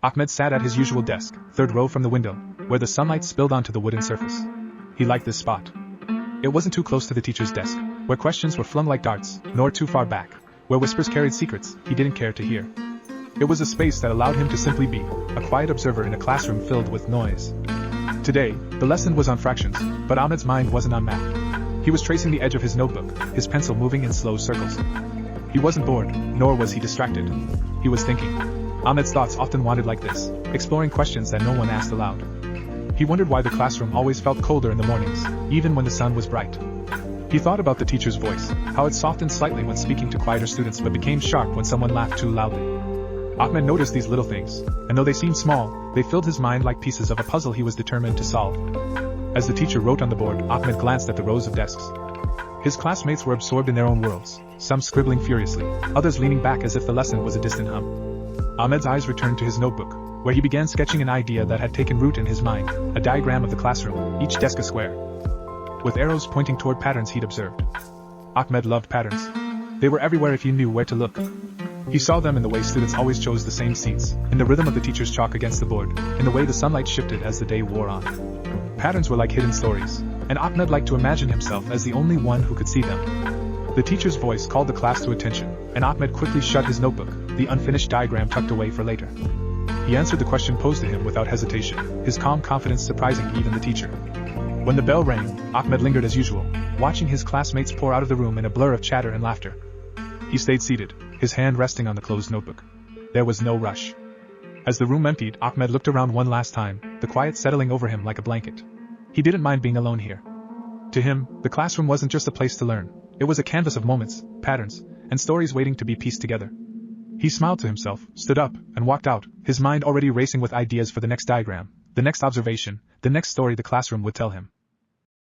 Ahmed sat at his usual desk, third row from the window, where the sunlight spilled onto the wooden surface. He liked this spot. It wasn't too close to the teacher's desk, where questions were flung like darts, nor too far back, where whispers carried secrets he didn't care to hear. It was a space that allowed him to simply be, a quiet observer in a classroom filled with noise. Today, the lesson was on fractions, but Ahmed's mind wasn't on math. He was tracing the edge of his notebook, his pencil moving in slow circles. He wasn't bored, nor was he distracted. He was thinking. Ahmed's thoughts often wandered like this, exploring questions that no one asked aloud. He wondered why the classroom always felt colder in the mornings, even when the sun was bright. He thought about the teacher's voice, how it softened slightly when speaking to quieter students but became sharp when someone laughed too loudly. Ahmed noticed these little things, and though they seemed small, they filled his mind like pieces of a puzzle he was determined to solve. As the teacher wrote on the board, Ahmed glanced at the rows of desks. His classmates were absorbed in their own worlds, some scribbling furiously, others leaning back as if the lesson was a distant hum. Ahmed's eyes returned to his notebook, where he began sketching an idea that had taken root in his mind, a diagram of the classroom, each desk a square, with arrows pointing toward patterns he'd observed. Ahmed loved patterns. They were everywhere if he knew where to look. He saw them in the way students always chose the same seats, in the rhythm of the teacher's chalk against the board, in the way the sunlight shifted as the day wore on. Patterns were like hidden stories, and Ahmed liked to imagine himself as the only one who could see them. The teacher's voice called the class to attention, and Ahmed quickly shut his notebook, the unfinished diagram tucked away for later. He answered the question posed to him without hesitation, his calm confidence surprising even the teacher. When the bell rang, Ahmed lingered as usual, watching his classmates pour out of the room in a blur of chatter and laughter. He stayed seated, his hand resting on the closed notebook. There was no rush. As the room emptied, Ahmed looked around one last time, the quiet settling over him like a blanket. He didn't mind being alone here. To him, the classroom wasn't just a place to learn. It was a canvas of moments, patterns, and stories waiting to be pieced together. He smiled to himself, stood up, and walked out, his mind already racing with ideas for the next diagram, the next observation, the next story the classroom would tell him.